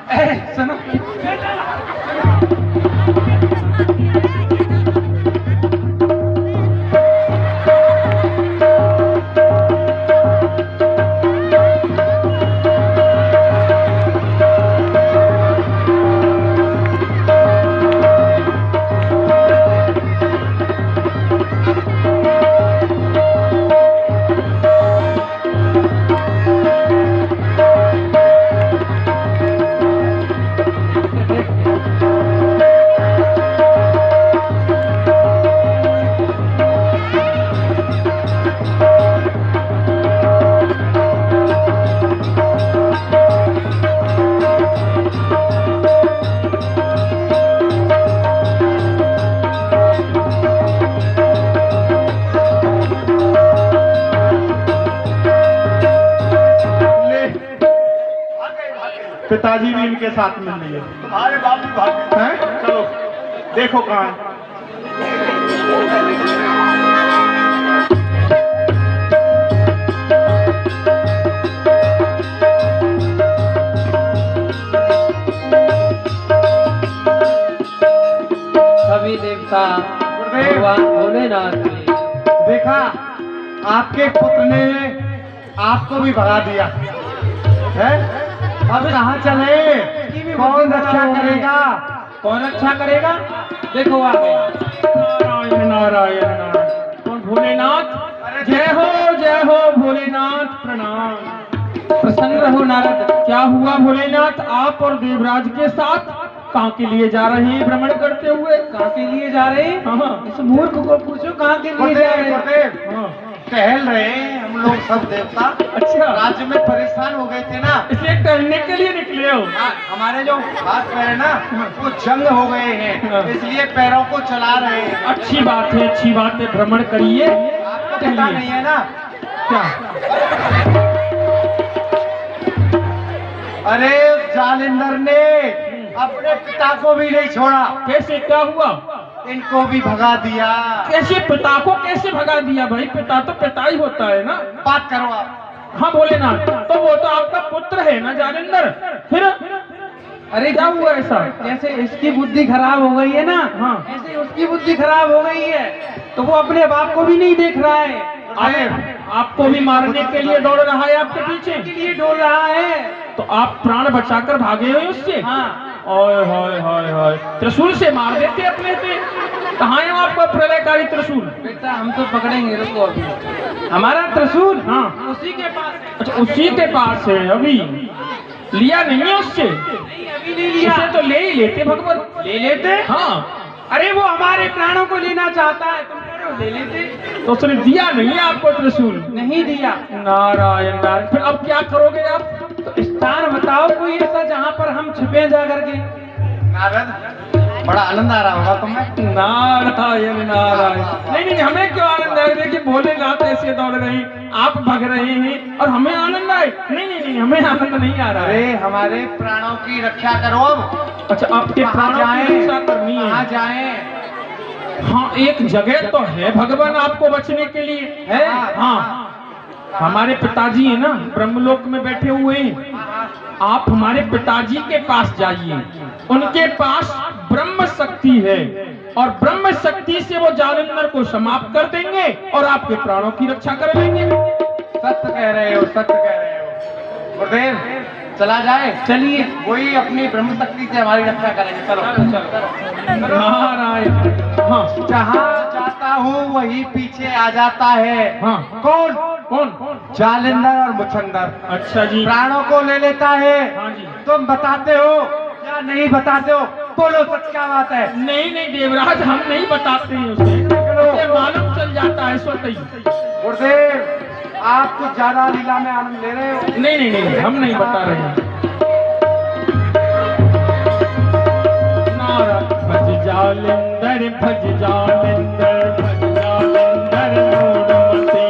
सुनो, पिताजी भी इनके साथ मिल लिए। अरे बाबू भाग हैं? चलो देखो कहाँ है। सभी देवता भगवान भोलेनाथ ने देखा, आपके पुत्र ने आपको भी भगा दिया है। अब कहाँ चले? कौन रक्षा करेगा? कौन अच्छा करेगा? देखो आ गए। नारायण नारायण नारायण। कौन? भोलेनाथ। जय हो भोलेनाथ, प्रणाम। प्रसन्न रहो नारद। क्या हुआ भोलेनाथ, आप और देवराज के साथ कहाँ के लिए जा रहे हैं भ्रमण करते हुए? कहाँ के लिए जा रहे हैं? हाँ, इस मूर्ख को पूछो कहाँ के लिए जा रहे हैं। हाँ, टहल रहे हैं हम लोग सब देवता। अच्छा, राज्य में परेशान हो गए थे ना, इसलिए टहलने के लिए निकले हो? हमारे जो हाथ पैर है ना वो जंग हो गए हैं, इसलिए पैरों को चला रहे हैं। अच्छी बात है, अच्छी बात है, भ्रमण करिए। आपको पता नहीं है ना क्या? अरे जालिंदर ने अपने पिता को भी नहीं छोड़ा। कैसे, क्या हुआ? इनको भी भगा दिया। कैसे पिता को कैसे भगा दिया भाई? पिता तो पिता ही होता है ना। बात करो आप। हाँ भोलेनाथ, तो वो तो आपका पुत्र है ना जालिंदर, फिर? अरे क्या हुआ ऐसा? जैसे इसकी बुद्धि खराब हो गई है ना, हाँ, ऐसे उसकी बुद्धि खराब हो गई है, तो वो अपने बाप को भी नहीं देख रहा है। अरे आपको भी मारने के लिए दौड़ रहा है, आपके पीछे के लिए दौड़ रहा है, तो आप प्राण बचाकर भागे हो उससे? हाँ। ओए होए होए होए, त्रिशूल से मार देते अपने से। कहाँ है आपका प्रलयकारी त्रिशूल? बेटा हम तो पकड़ेंगे, रुको अभी। हमारा त्रिशूल? हाँ, उसी के पास है। अच्छा, उसी के पास है। अभी लिया नहीं है उससे? नहीं, अभी नहीं लिया। उसे तो ले ही लेते भगवान। ले लेते? हाँ। अरे वो हमारे प्राणों को लेना चाहता है, तुम कह रहे हो ले लेते। तो उसने दिया नहीं है आपको त्रिशूल? नहीं दिया। नारायण नारायण, फिर अब क्या करोगे आप? तो स्थान बताओ कोई ऐसा जहाँ पर हम छिपे जा करके। नारद, बड़ा आनंद आ रहा होगा तुम्हें। नारायण नारायण। नहीं नहीं, हमें क्यों आनंद आए? देखिए भोलेनाथ ऐसे दौड़ रहे हैं, आप भग रहे हैं और हमें आनंद आए? नहीं नहीं नहीं, हमें आनंद नहीं आ रहा है। अरे हमारे प्राणों की रक्षा करो अब। अच्छा, आपके प्राणों की रक्षा करनी है? कहाँ जाएं? हाँ, एक जगह तो है भगवान आपको बचने के लिए है। हाँ, हमारे पिताजी है ना ब्रह्मलोक में बैठे हुए हैं, आप हमारे पिताजी के पास जाइए। उनके पास ब्रह्म शक्ति है और ब्रह्म शक्ति से वो जालिंदर को समाप्त कर देंगे और आपके प्राणों की रक्षा कर लेंगे। सत्य कह रहे हो, सत्य कह रहे हो गुरुदेव। चला जाए? चलिए, वही अपनी ब्रह्म शक्ति से हमारी रक्षा करेंगे। चलो चलो। नारायण। हाँ, जहाँ जाता हूँ वही पीछे आ जाता है। हाँ। कौन? कौन? जालिंदर और मुचंदर। अच्छा जी। प्राणों को ले लेता है। हाँ जी। तुम बताते हो या नहीं बताते हो? बोलो सच क्या बात है? नहीं नहीं देवराज, हम नहीं बताते हैं उसे मालूम चल जाता है स्वतः ही। गुरुदेव, आप कुछ ज्यादा लीला में आनंद ले रहे हो। नहीं नहीं नहीं, हम नहीं बता रहे हैं। भज जालिंदर भज जालिंदर भज जालिंदर मूढ़मति,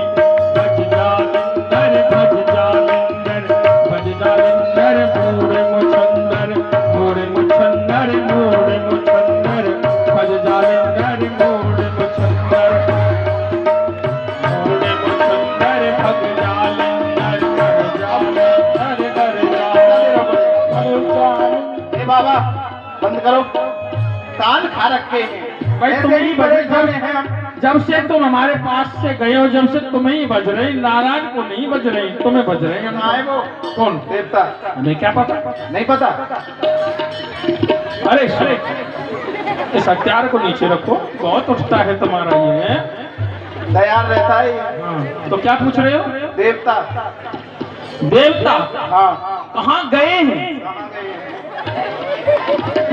भज जालिंदर भज जालिंदर भज जालिंदर मूढ़ मुछंदर मूढ़ मुछंदर मूढ़ मुछंदर भज जालिंदर मूढ़ मुछंदर मूढ़ मुछंदर भज जालिंदर भज जालिंदर भज जालिंदर आपके हैं। भाई तुम ऐसे ही ही बड़े बजे घने हैं हम। जब से तुम हमारे पास से गए हो, जब से तुम्हें ही बज रहे, नारायण को नहीं बज रहे, तुम्हें बज रहे हैं। कहाँ है वो? कौन? देवता। हमें क्या पता? नहीं पता? अरे इस हथियार को नीचे रखो, बहुत उठता है तुम्हारा ये। तैयार रहता है ये। हाँ, तो क्या पूछ रहे हो? देवता। देवता हाँ। कहाँ गए हैं? कहाँ गए हैं?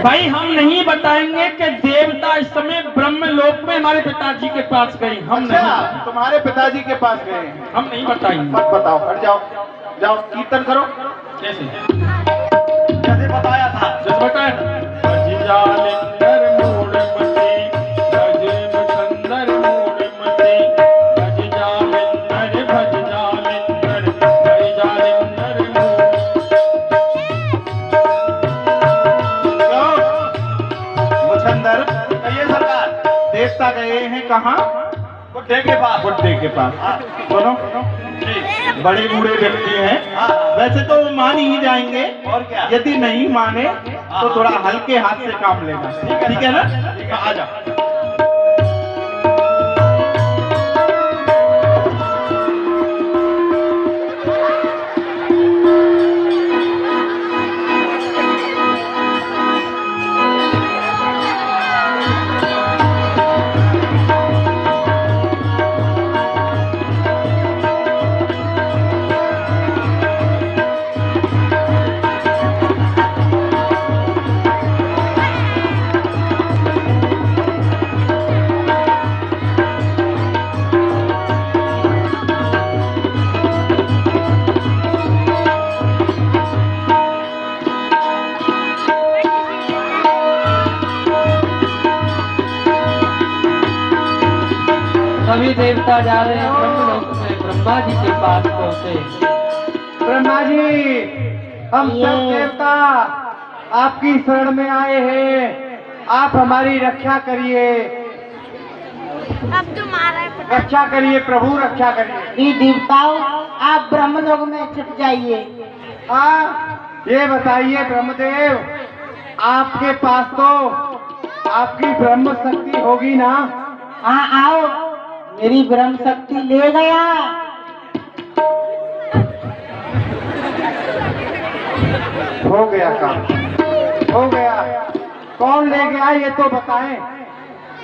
भाई हम नहीं बताएंगे कि देवता इस समय ब्रह्मलोक में हमारे पिताजी के पास गए। हम अच्छा, नहीं, तुम्हारे पिताजी के पास गए हैं। हम नहीं बताएंगे। मत बताओ, हट जाओ। जाओ कीर्तन करो। कैसे? जैसे बताया था। जैसे बताया। भज जालिंदर मूढ़मति, भज मुछंदर मूढ़मति, भज जालिंदर, भज जालिंदर, भज जालिंदर मुछंदर कहिए सरकार। देवता गए हैं कहाँ? बुड्ढे के पास। बुड्ढे के पास। सुनो, बड़े बूढ़े व्यक्ति हैं, वैसे तो वो मान ही जाएंगे, और क्या यदि नहीं माने तो थोड़ा हल्के हाथ से काम लेना। ठीक है ना? आ जाओ। सभी देवता जा रहे हैं ब्रह्मलोक में। ब्रह्मा जी के पास पहुंचे। ब्रह्मा जी, हम सब देवता आपकी शरण में आए हैं, आप हमारी रक्षा करिए। अब तुम्हारा रक्षा करिए प्रभु, रक्षा करिए। ये देवताओं, आप ब्रह्मलोक में छुप जाइए। हाँ, ये बताइए ब्रह्मदेव, आपके पास तो आपकी ब्रह्म शक्ति होगी ना? हाँ आओ, मेरी ब्रह्म शक्ति ले गया। हो गया काम, हो गया। कौन ले गया ये तो बताएं।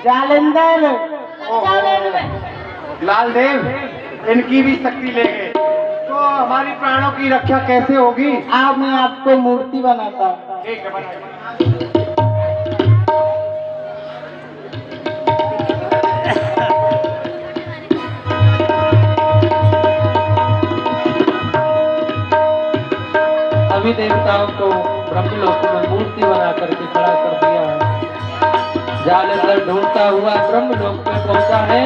जालिंदर। लालदेव, इनकी भी शक्ति ले गए, तो हमारी प्राणों की रक्षा कैसे होगी? आओ, मैं आपको मूर्ति बनाता हूँ। ठीक है, बनाइए। सभी देवताओं को ब्रह्मलोक में मूर्ति बना करके खड़ा कर दिया है। जालिंदर ढूंढता हुआ ब्रह्मलोक में पहुंचा है।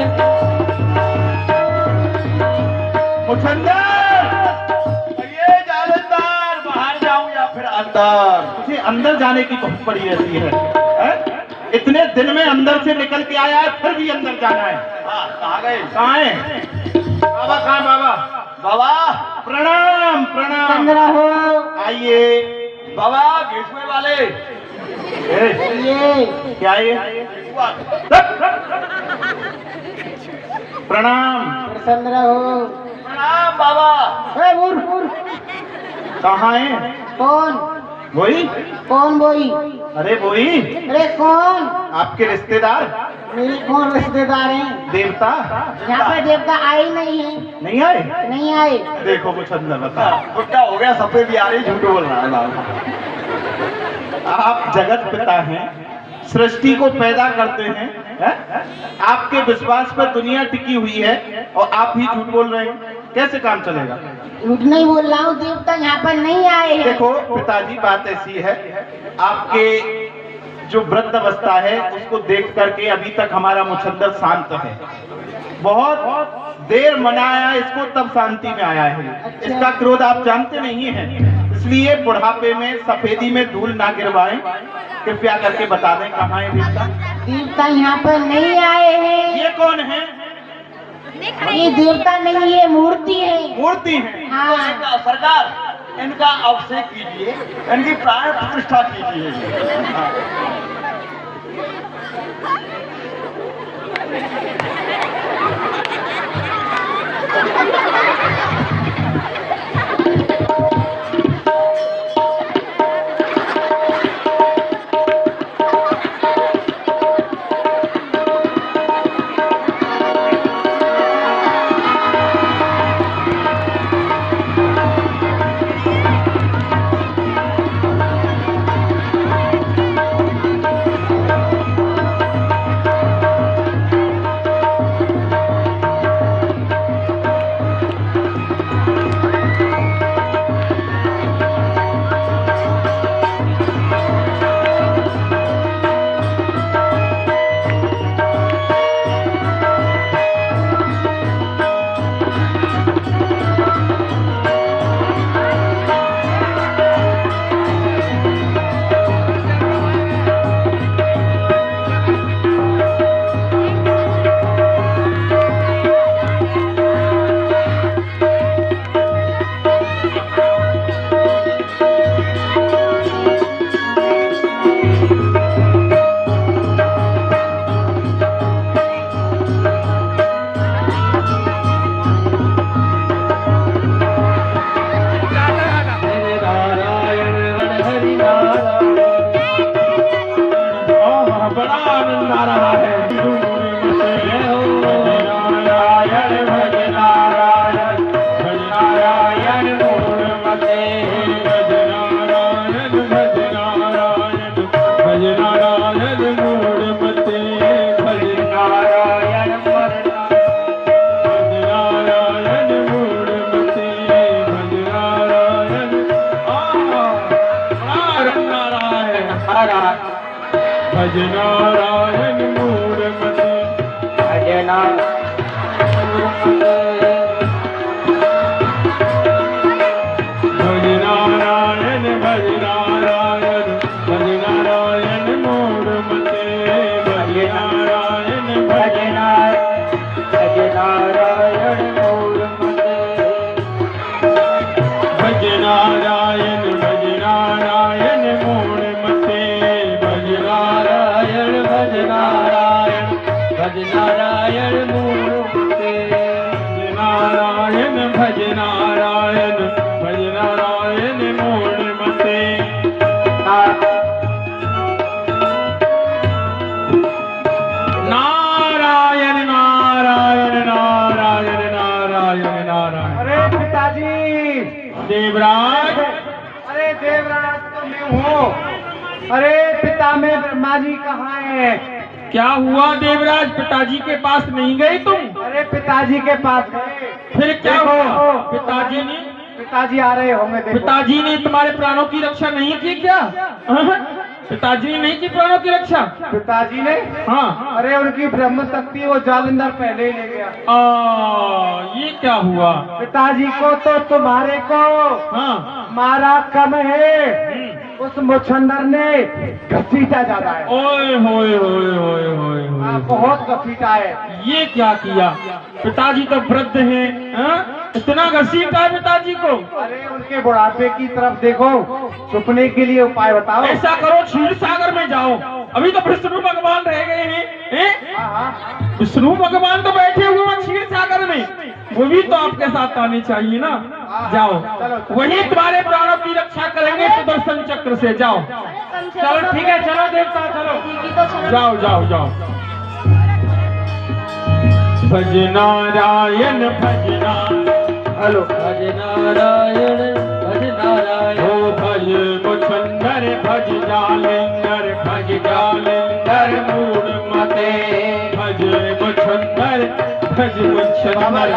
मुछंदर, ये जालिंदर, बाहर जाऊं या फिर अंदर? मुझे अंदर जाने की बहुत बड़ी रहती है? इतने दिन में अंदर से निकल के आया है, फिर भी अंदर जाना है। कहाँ गए? कहाँ है बाबा? कहाँ बाबा? बाबा प्रणाम प्रणाम। चंद्रा हो। आइए बाबा, घेसुए वाले। ये क्या ये? प्रणाम। चंद्रा हो। प्रणाम बाबा। कहाँ है? कौन? वही। कौन बोई? अरे वही, अरे कौन? आपके रिश्तेदार। मेरे कौन रिश्तेदार हैं? देवता। यहाँ पे देवता आए नहीं है। नहीं आए? नहीं आए। देखो कुछ अंदर बता। बुढ़ा हो गया, सफेद भी आ रही, झूठ बोल रहा है बाबा। आप जगत पिता हैं, सृष्टि को पैदा करते हैं, आपके विश्वास पर दुनिया टिकी हुई है और आप ही झूठ बोल रहे हैं, कैसे काम चलेगा? झूठ नहीं बोल रहा हूँ, देवता यहाँ पर नहीं आए हैं। देखो पिताजी, बात ऐसी है, आपके जो वृद्ध अवस्था है उसको देख करके अभी तक हमारा मुछंदर शांत है। बहुत देर मनाया इसको, तब शांति में आया है। इसका क्रोध आप जानते नहीं हैं, इसलिए बुढ़ापे में सफेदी में धूल ना गिरवाएं। कृपया करके बता दें कहाँ है देवता? देवता यहाँ पर नहीं आए हैं। ये कौन है? ये देवता नहीं, ये मूर्ति है। मूर्ति है। हाँ। सरकार, इनका अभिषेक कीजिए, इनकी प्राण प्रतिष्ठा कीजिए। भजनारायण मूढ़मते भजनारायण भजनारायण भजनारायण मूढ़मते भजनारायण भजनारायण मूढ़मते भजनारायण भजनारायण मूढ़मते भजनारायण भजनारायण भजनारायण मूढ़मते भजनारायण भजनारायण भजनारायण मूढ़मते नारायण नारायण नारायण नारायण नारायण। अरे पिताजी, देवराज, अरे देवराज तो मैं हूँ। अरे पिता में ब्रह्मा जी कहाँ है? क्या हुआ देवराज, पिताजी के पास नहीं गए तुम? अरे पिताजी के पास गए। फिर क्या देखो, हुआ? पिताजी आ रहे होंगे। देखो। पिताजी ने तुम्हारे प्राणों की रक्षा नहीं की क्या? पिताजी ने नहीं की प्राणों की रक्षा? पिताजी ने? हाँ। अरे उनकी ब्रह्म शक्ति वो जालिंदर पहले ही ले गया। ये क्या हुआ? पिताजी को तो तुम्हारे को हाँ मारा कम है, उस मुछंदर ने घसीटा ज्यादा है। ओए होए होए होए होए होए। बहुत घसीटा है। ये क्या किया? पिताजी तो वृद्ध हैं, इतना घसीटा है पिताजी को? अरे उनके बुढ़ापे की तरफ देखो, छुपने के लिए उपाय बताओ। ऐसा करो, क्षीर सागर में जाओ। अभी तो विष्णु भगवान रह गए हैं। विष्णु भगवान तो बैठे हुए हैं क्षीर सागर में, वो भी तो आपके साथ आने चाहिए ना। जाओ, वही तुम्हारे प्राणों की रक्षा करेंगे सुदर्शन चक्र से। जाओ चलो ठीक है, चलो देवता चलो। जाओ जाओ जाओ। भजनारायण भजना, हेलो भजनारायण भजनारायण। हो भज मुछंदर भज जालिंदर भज जालिंदर मूढ़मते भज मुछंदर भज मुछंदर।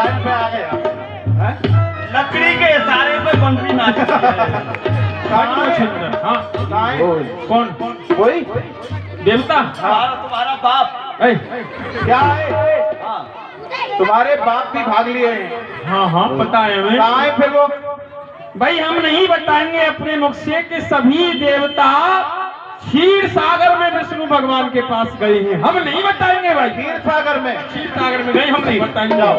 लकड़ी के इशारे पे बंसी नाच भज मुछंदर। हाँ कौन? कोई देवता? तुम्हारा बाप क्या है? हाँ। तुम्हारे बाप भी भाग लिए हैं। हाँ हाँ पता है हमें। कहाँ है फिर वो? भाई हम नहीं बताएंगे अपने मुख से कि सभी देवता क्षीर सागर में विष्णु भगवान के पास गए हैं। हम नहीं बताएंगे भाई। क्षीर सागर में? क्षीर सागर में गए, हम नहीं बताएंगे। जाओ।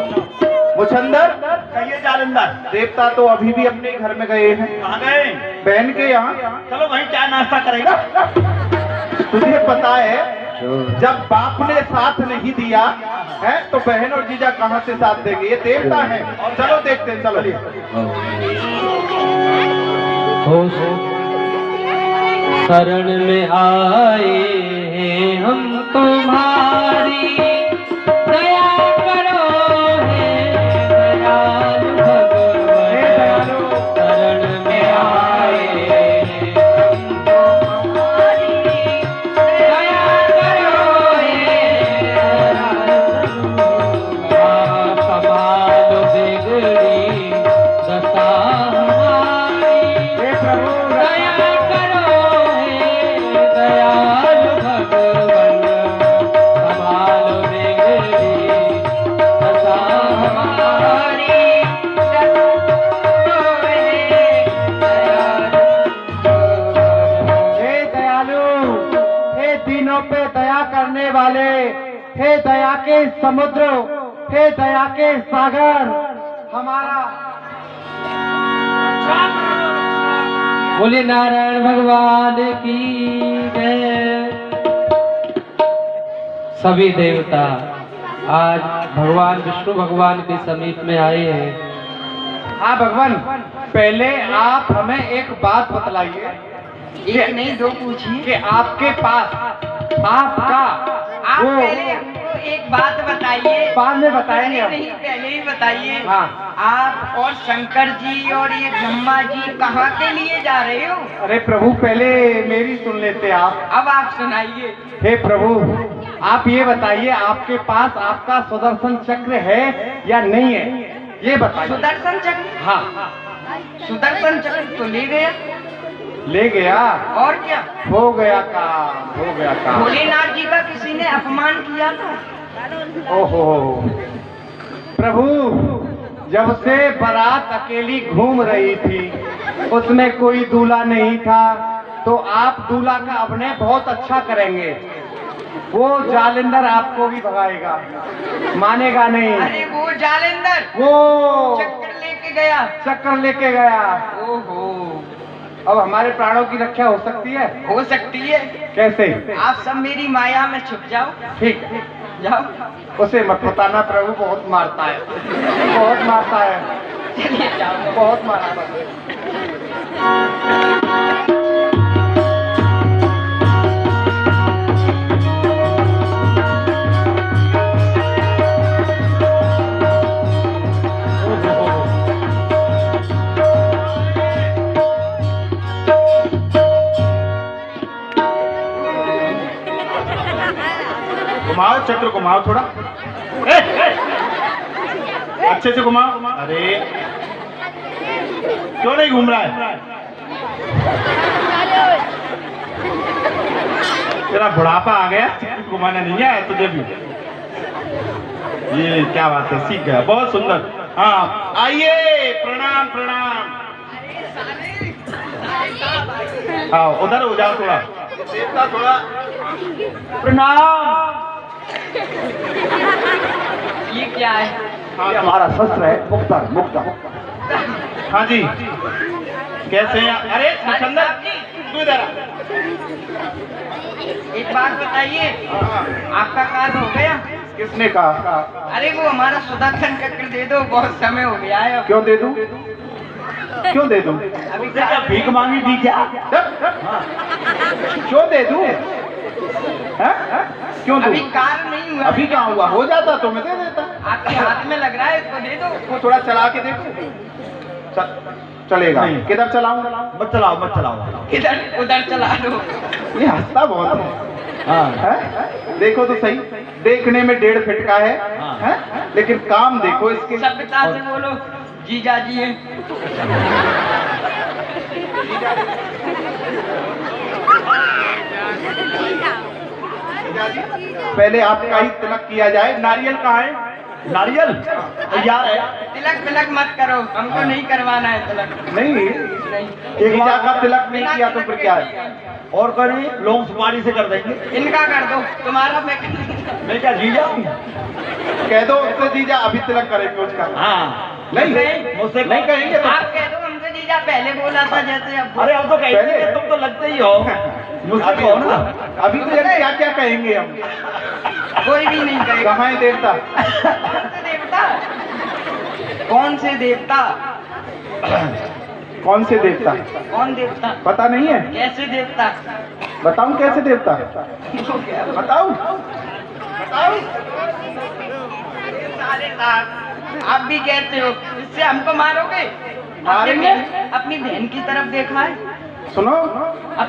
मुछंदर कहिए जालिंदर, देवता तो अभी भी अपने घर में गए हैं। कहाँ गए? बहन के यहाँ। चलो वहीं चाय नाश्ता करेगा। तुझे पता है जब बाप ने साथ नहीं दिया है तो बहन और जीजा कहाँ से साथ देंगे? ये देवता है। और चलो देखते हैं, चलो। शरण में आए हम तुम्हारी, दया करो हे दयालु भगवान। शरण में आए हम तुम्हारी, दया करो हे दयालु भगवान। कमाल बिगड़ी दशा हमारी, दया करो हे दयालु भगवान। कमाल बिगड़ी दशा हमारी, हे दयालु, हे दीनों पे दया करने वाले, हे दया के समुद्र, हे दया के सागर, हमारा बोले नारायण भगवान की जय। सभी देवता आज भगवान विष्णु भगवान के समीप में आए हैं। हाँ भगवान, पहले आप हमें एक बात बतलाइए। एक नहीं दो पूछिए। कि आपके पास आपका आप वो पहले हमको एक बात बताइए। बाद में बताएंगे हम। नहीं, पहले ही बताइए। हाँ। आप और शंकर जी और ये ब्रह्मा जी कहाँ के लिए जा रहे हो? अरे प्रभु, पहले मेरी सुन लेते आप। अब आप सुनाइए। हे प्रभु, आप ये बताइए, आपके पास आपका सुदर्शन चक्र है या नहीं है, ये बताइए। सुदर्शन चक्र? हाँ। सुदर्शन चक्र तो ले गया। ले गया? और क्या? हो गया काम, हो गया काम। भोलेनाथ जी का किसी ने अपमान किया था। ओहो प्रभु, जब से बारात अकेली घूम रही थी, उसमें कोई दूल्हा नहीं था, तो आप दूल्हा का अभिनय बहुत अच्छा करेंगे। वो जालिंदर आपको भी भगाएगा, मानेगा नहीं। अरे वो जालिंदर वो चक्कर लेके गया। चक्कर लेके गया। ओहो, अब हमारे प्राणों की रक्षा हो सकती है? हो सकती है। कैसे? आप सब मेरी माया में छुप जाओ। ठीक है, जाओ। उसे मत बताना, प्रभु बहुत मारता है, बहुत मारता है, चलिए जाओ। बहुत मारता है। घुमाओ, चक्र घुमाओ थोड़ा। अच्छे से घुमाओ। अरे क्यों नहीं घूम रहा है? तेरा बुढ़ापा आ गया, घुमाना नहीं आया तुझे भी। ये क्या बात है, सीख गया, बहुत सुंदर। हाँ आइए, प्रणाम प्रणाम। आओ उधर हो जाओ थोड़ा, देवता थोड़ा प्रणाम। ये क्या है? ये हमारा शस्त्र है, मुक्तर मुक्तर। हाँ जी, कैसे हैं? अरे सिकंदर, तू इधर आ। एक बात बताइए, आपका कार्य हो गया? किसने कहा? अरे वो हमारा सुदर्शन चक्र दे दो, बहुत समय हो गया है। क्यों दे दूं? क्यों दे दूं? अभी क्या भीख मांगी थी क्या? क्यों दे दूं? क्यों दूं? अभी कार्य नहीं हुआ। अभी क्या हुआ? हो जाता तो मैं दे देता। आपके हाथ में लग रहा है, इसको दे दो। वो थोड़ा चला के देखो। चलेगा? किधर चलाऊं? मत चलाओ, मत चलाओ। इधर उधर चला दो। ये हंसता बहुत है। हाँ, देखो तो सही, देखने में 1.5 फीट का है, लेकिन काम देखो इसके। सभ्यता से बोलो, जीजा जी है। पहले आपका ही तिलक किया जाए। नारियल कहाँ है? नारियल यार है। तिलक तिलक मत करो, हमको नहीं करवाना है तिलक। नहीं, नहीं, एक जीजा का तिलक नहीं किया तो फिर क्या है? और करिए, लौंग सुपारी से कर देंगे। इनका कर दो, तुम्हारा मैं क्या जीजा? कह दो उससे जीजा अभी तिलक करेंगे उसका। हाँ, नहीं, मुझसे नहीं कहेंगे तो। आप कह दो हमसे जीजा, पहले बोला था जैसे अब। अरे हम तो पहले? कहेंगे, तुम तो लगते ही हो। मुझसे कहो ना। अभी तो यार क्या क्या कहेंगे हम। कोई भी नहीं कहेगा। कहाँ है देवता? कौन से देवता? कौन से देवता? कौन देवता? पता नहीं है? कैसे देवता? बताऊं कैसे देवता? बताऊं? बताऊं? आप भी कहते हो इससे हमको मारोगे? मारेंगे? अपनी बहन की तरफ देखा है? सुनो,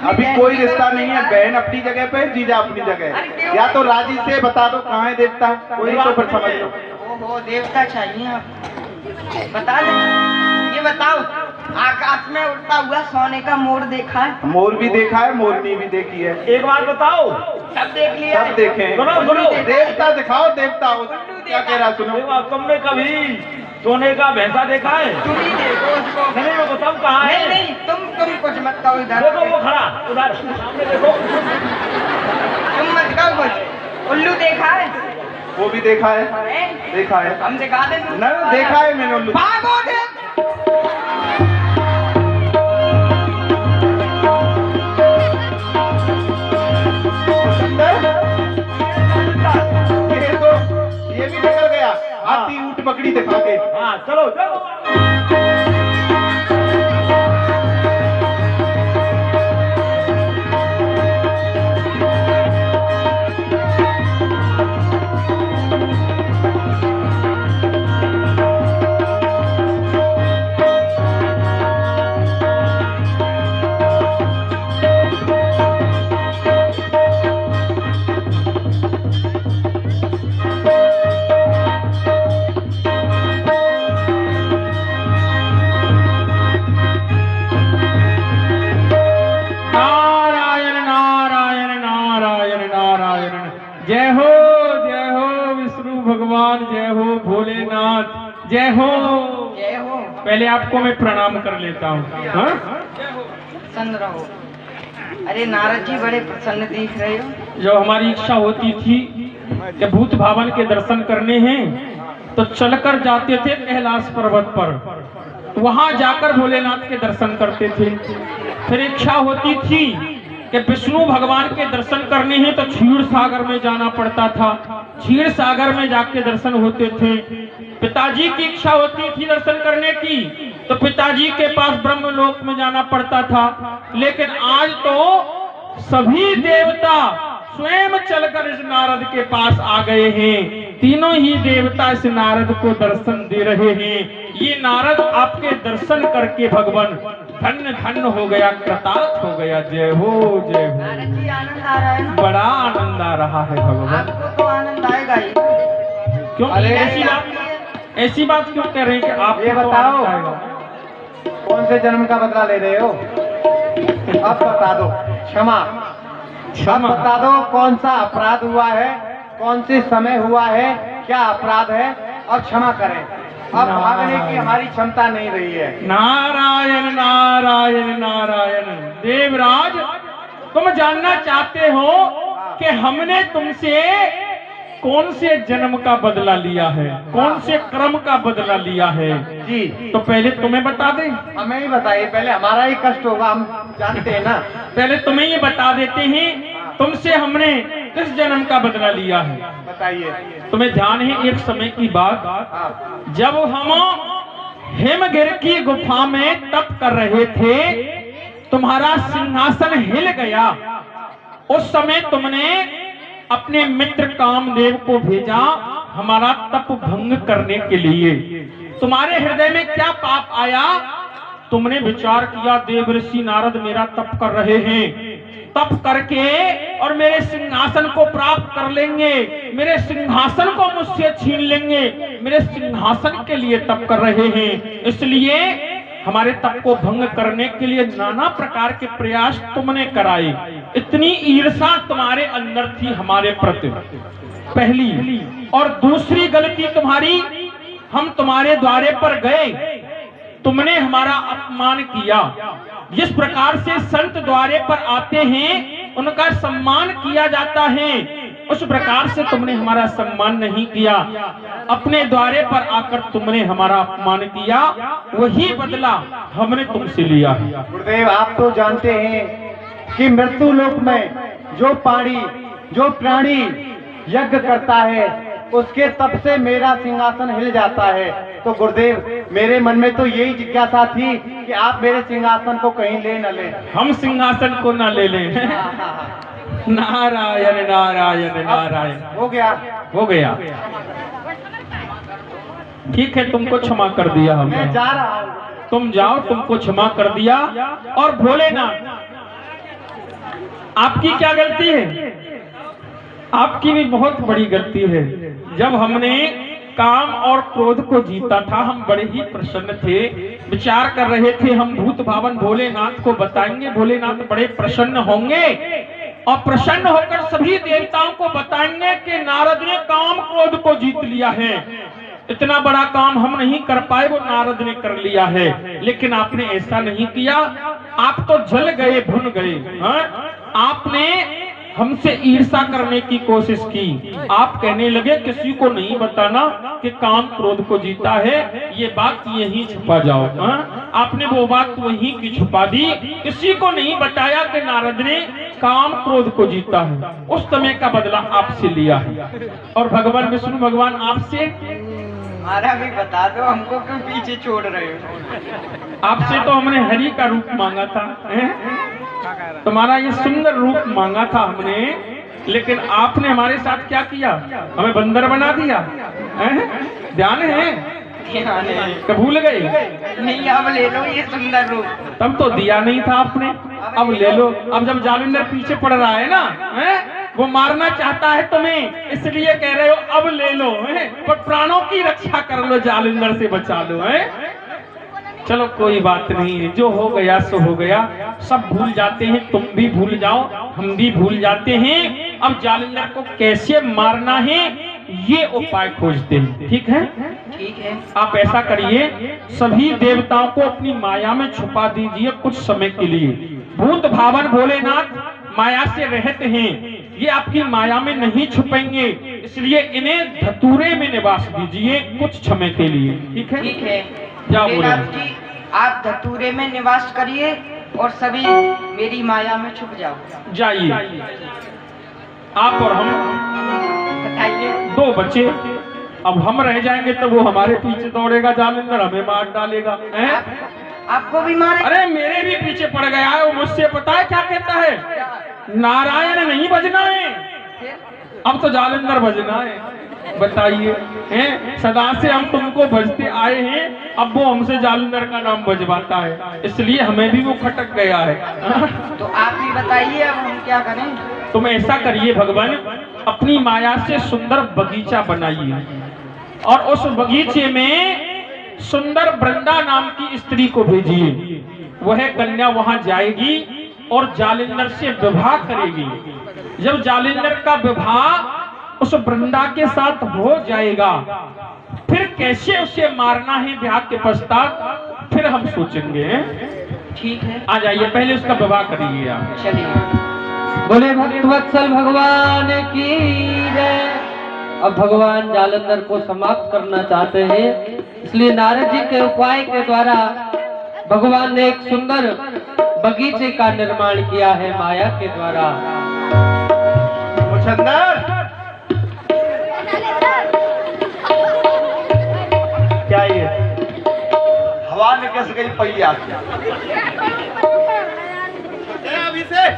अभी कोई रिश्ता नहीं है। बहन अपनी जगह पे, जीजा अपनी जगह है। या तो राजी से बता दो कहाँ है देवता, कोई तो फिर समझ लो। ओहो, देवता चाहिए आप। बता दे, ये बताओ, आकाश में उड़ता हुआ सोने का मोर देखा है? मोर भी देखा है, मोरनी भी देखी है। एक बात बताओ। सब देख लिया? सब देखे। सुनो सुनो, देवता दिखाओ, देवता क्या कह रहा सुनो। एक बात, तुमने कभी सोने का भैंसा देखा है? तुम ही देखो उसको। नहीं वो बताओ कहाँ है? नहीं, तुम कुछ मत कहो इधर। देखो वो खड़ा उधर सामने देखो। तुम मत कहो कुछ। उल्लू देखा है? वो भी देखा है, हैं? देखा है। हम दिखा दे। ना देखा है मैंने उल्लू। भागो दे। ये भी निकल गया, हाथी ऊंट पकड़ी दिखा के। हाँ चलो चलो। जय हो विष्णु भगवान, जय हो भोलेनाथ, जय हो। जय हो। पहले आपको मैं प्रणाम कर लेता हूँ। हाँ? प्रसन्न रहो। अरे नारद जी बड़े प्रसन्न दिख रहे हो। जो हमारी इच्छा होती थी कि भूत भावन के दर्शन करने हैं तो चलकर जाते थे कैलाश पर्वत पर, वहां जाकर भोलेनाथ के दर्शन करते थे। फिर इच्छा होती थी कि विष्णु भगवान के दर्शन करने हैं तो क्षीर सागर में जाना पड़ता था, क्षीर सागर में जाके दर्शन होते थे। पिताजी की इच्छा होती थी दर्शन करने की तो पिताजी के पास ब्रह्मलोक में जाना पड़ता था। लेकिन आज तो सभी देवता स्वयं चलकर इस नारद के पास आ गए हैं। तीनों ही देवता इस नारद को दर्शन दे रहे हैं। ये नारद आपके दर्शन करके भगवान धन्य धन्य हो गया, कृतार्थ हो गया। जय हो जय हो। नारद जी आनंद आ रहा है ना? बड़ा आनंद आ रहा है भगवान। आपको तो आनंद आएगा ही। क्यों ऐसी बात क्यों कह रहे हैं कि आप ये बताओ, कौन से जन्म का बदला ले रहे हो? अब बता दो। क्षमा अब बता दो, कौन सा अपराध हुआ है, कौन से समय हुआ है, क्या अपराध है, और क्षमा करें। अब भागने की हमारी क्षमता नहीं रही है। नारायण नारायण नारायण। देवराज, तुम जानना चाहते हो कि हमने तुमसे कौन से जन्म का बदला लिया है, कौन से क्रम का बदला लिया है? जी तो पहले तुम्हें बता दें। हमें ही बताइए, पहले हमारा ही कष्ट होगा, हम जानते हैं ना। पहले तुम्हें ये बता देते हैं तुमसे हमने किस जन्म का बदला लिया है। बताइए। तुम्हें ध्यान है एक समय की बात, जब हम हिमगिर की गुफा में तप कर रहे थे, तुम्हारा सिंहासन हिल गया। उस समय तुमने अपने मित्र कामदेव को भेजा हमारा तप भंग करने के लिए। तुम्हारे हृदय में क्या पाप आया? तुमने विचार किया देव ऋषि नारद मेरा तप कर रहे हैं, तप करके और मेरे सिंहासन को प्राप्त कर लेंगे, मेरे सिंहासन को मुझसे छीन लेंगे, मेरे सिंहासन के लिए तप कर रहे हैं। इसलिए हमारे तप को भंग करने के लिए नाना प्रकार के प्रयास तुमने कराए। इतनी ईर्षा तुम्हारे अंदर थी हमारे प्रति, पहली। और दूसरी गलती तुम्हारी, हम तुम्हारे द्वारे पर गए, तुमने हमारा अपमान किया। जिस प्रकार से संत द्वारे पर आते हैं उनका सम्मान किया जाता है, उस प्रकार से तुमने हमारा सम्मान नहीं किया। अपने द्वारे पर आकर तुमने हमारा अपमान किया, वही बदला हमने तुमसे लिया। गुरुदेव, आप तो जानते हैं कि मृत्यु लोक में जो प्राणी यज्ञ करता है उसके तप से मेरा सिंहासन हिल जाता है। तो गुरुदेव, मेरे मन में तो यही जिज्ञासा थी कि आप मेरे सिंहासन को कहीं ले न लें। हम सिंहासन को ना ले लें। नारायण नारायण नारायण। हो गया। हो गया, ठीक है, तुमको क्षमा कर दिया हमने। मैं जा रहा हूँ। तुम जाओ, तुमको क्षमा कर दिया। और भोलेनाथ, आपकी क्या गलती है? आपकी भी बहुत बड़ी गलती है। जब हमने काम और क्रोध को जीता था, हम बड़े ही प्रसन्न थे, विचार कर रहे थे हम भूत भावन भोलेनाथ को बताएंगे, भोलेनाथ बड़े प्रसन्न होंगे और प्रसन्न होकर सभी देवताओं को बताएंगे कि नारद ने काम क्रोध को जीत लिया है। इतना बड़ा काम हम नहीं कर पाए, वो नारद ने कर लिया है। लेकिन आपने ऐसा नहीं किया, आप तो जल गए, भुन गए। आपने हमसे ईर्ष्या करने की कोशिश की। आप कहने लगे किसी को नहीं बताना कि काम क्रोध को जीता है, ये बात यहीं छुपा जाओ। आपने वो बात वहीं की छुपा दी, किसी को नहीं बताया कि नारद ने काम क्रोध को जीता है। उस समय का बदला आपसे लिया है। और भगवान विष्णु भगवान आपसे, हमारा भी बता दो, हमको क्यों पीछे छोड़ रहे हो? आपसे तो हमने हरि का रूप मांगा था, तुम्हारा ये सुंदर रूप मांगा था हमने, लेकिन आपने हमारे साथ क्या किया? हमें बंदर बना दिया। ध्यान है? क्या भूल गए? नहीं, अब ले लो ये सुंदर रूप। तब तो दिया नहीं था आपने, अब ले लो। अब जब जालिंदर पीछे पड़ रहा है ना, वो मारना चाहता है तुम्हें, इसलिए कह रहे हो अब ले लो, पर प्राणों की रक्षा कर लो, जालिंदर से बचा लो। चलो कोई बात नहीं, जो हो गया सो हो गया। सब भूल जाते हैं, तुम भी भूल जाओ, हम भी भूल जाते हैं। अब जालिंदर को कैसे मारना है ये उपाय खोजते हैं। ठीक है? ठीक है। आप ऐसा करिए, सभी देवताओं को अपनी माया में छुपा दीजिए कुछ समय के लिए। भूत भावन भोलेनाथ माया से रहते हैं, ये आपकी माया में नहीं छुपेंगे, इसलिए इन्हें धतूरे में निवास दीजिए कुछ समय के लिए। ठीक है? ठीक है। जाओ भोलेनाथ जी, आप धतूरे में निवास करिए और सभी मेरी माया में छुप जाओ। जाइए, आप और हम बताइए। दो बच्चे, अब हम रह जाएंगे तो वो हमारे पीछे दौड़ेगा, जालिंदर हमें मार डालेगा। आपको भी मारे? अरे मेरे भी पीछे पड़ गया है, वो मुझसे पता है क्या कहता है, नारायण नहीं बजना है, अब तो जालिंदर बजना है। बताइए, सदा से हम तुमको भजते आए हैं, अब वो हमसे जालिंदर का नाम बजवाता है, इसलिए हमें भी वो खटक गया है। तो आप ही बताइए, अब हम क्या करें? तुम ऐसा करिए भगवान, अपनी माया से सुंदर बगीचा बनाइए और उस बगीचे में सुंदर वृंदा नाम की स्त्री को भेजिए। वह कन्या वहां जाएगी और जालिंदर से विवाह करेगी। जब जालिंदर का विवाह उस वृंदा के साथ हो जाएगा, फिर कैसे उसे मारना है ब्याह के पश्चात, फिर हम सोचेंगे। ठीक है, आ जाइए, पहले उसका विवाह करिए आप। चलिए। बोले भक्तवत्सल भगवान की जय। अब भगवान जालंधर को समाप्त करना चाहते हैं, इसलिए नारद जी के उपाय के द्वारा भगवान ने एक सुंदर बगीचे का निर्माण किया है माया के द्वारा। मुछंदर, क्या ये हवा में कैसे गई पहिया? अभी से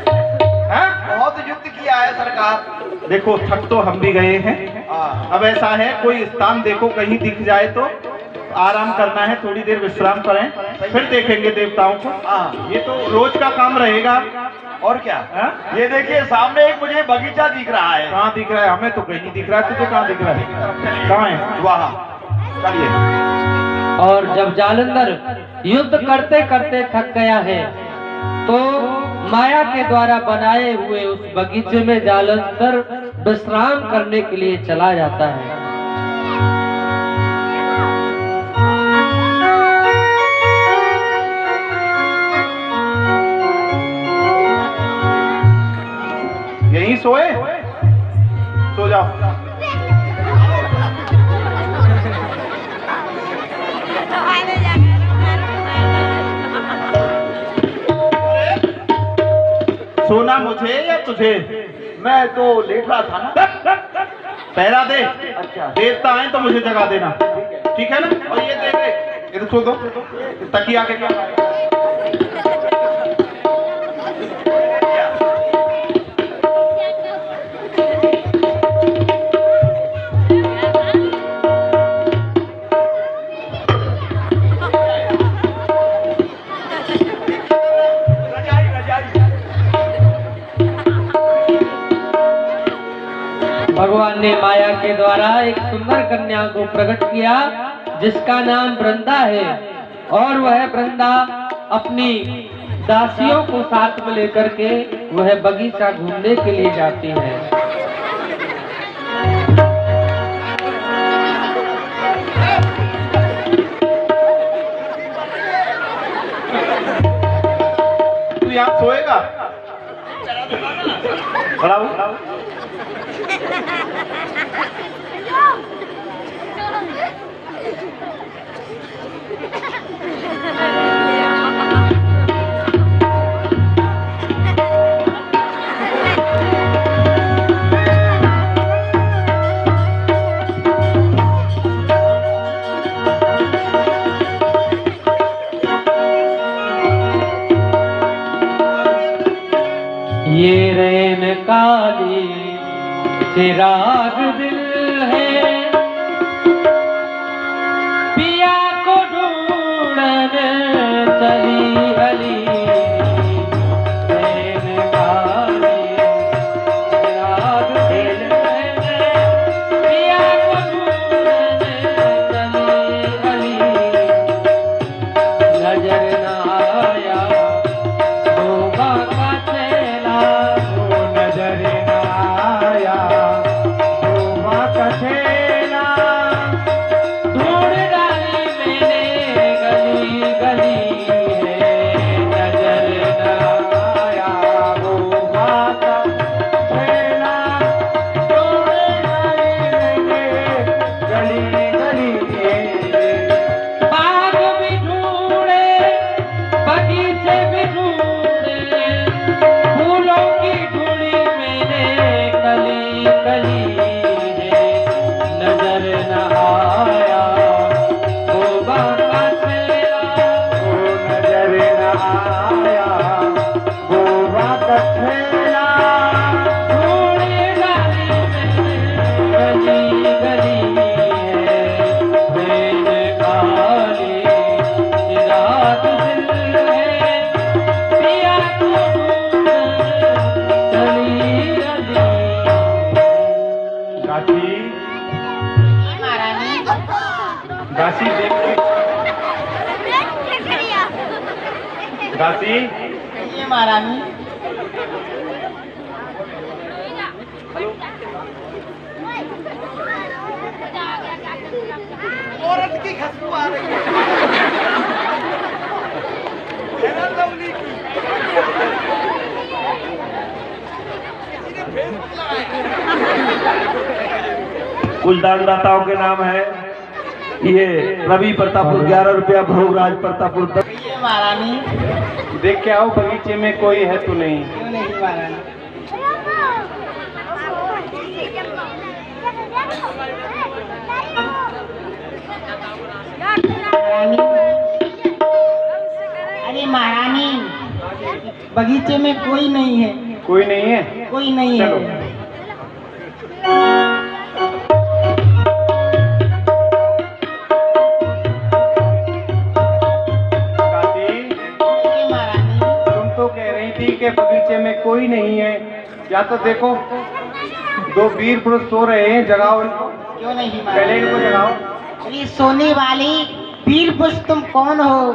बहुत युद्ध किया है सरकार। देखो, थक तो हम भी गए हैं। अब ऐसा है, कोई स्थान देखो कहीं दिख जाए तो आराम करना है, थोड़ी देर विश्राम करें, फिर देखेंगे देवताओं को। ये तो रोज का काम रहेगा। और क्या? ये देखिए सामने एक मुझे बगीचा दिख रहा है। कहाँ दिख रहा है? हमें तो कहीं नहीं दिख रहा है। तुझे कहाँ दिख रहा है? कहाँ है? वहाँ। चलिए। और जब जालंधर युद्ध करते करते थक गया है तो माया के द्वारा बनाए हुए उस बगीचे में जालंधर विश्राम करने के लिए चला जाता है। यहीं सोए? सो जाओ। सोना मुझे या तुझे? मैं तो लेट रहा था ना। पहरा दे। अच्छा। देवता आए तो मुझे जगा देना, ठीक है ना? और ये दे दे, इधर सो दो, तकिया के क्या? भगवान ने माया के द्वारा एक सुंदर कन्या को प्रकट किया जिसका नाम वृंदा है, और वह वृंदा अपनी दासियों को साथ में लेकर के वह बगीचा घूमने के लिए जाती है। तू यहाँ सोएगा? खड़ा हो। ये रैन काली चिराग दिल है, पिया को ढूंढने चली अली। रैन काली चिराग दिल है, पिया को ढूंढने चली अली। नजर न आया होगा का चेला, वो नजर न आया शोभा का चेला। ढूंढ डाली मैंने गली गली है, नजर न आया शोभा का चेला। ढूंढ डाली मैंने गली गली। बाग भी ढूंढे, बगीचे भी ढूंढे, फूलों की ढूंढी मैंने कली कली है, नजर न आया शोभा का चेला। वो नजर न आया शोभा का चेला। ढूंढ डाली मैंने गली गली है, रैन काली चिराग दिल है, पिया को ढूंढने चली अली। दासी महारानी दासी देख दासी ये महारानी औरत की खुशबू आ रही है लवली की। कुछ दानदाताओं के नाम है, ये रवि प्रतापपुर 11 रुपया, भोगराज प्रतापपुर 10। ये महारानी देख के आओ बगीचे में कोई है तो नहीं। क्यों नहीं महारानी? महारानी अरे महारानी बगीचे में कोई नहीं है, कोई नहीं है। कोई नहीं चलो। है। दासी ये महारानी तुम तो कह रही थी कि बगीचे में कोई नहीं है, या तो देखो दो वीर पुरुष सो रहे हैं, जगाओ इनको। क्यों नहीं पहले इनको महारानी? जगाओ। अरे सोने वाली वीर पुरुष तुम कौन हो?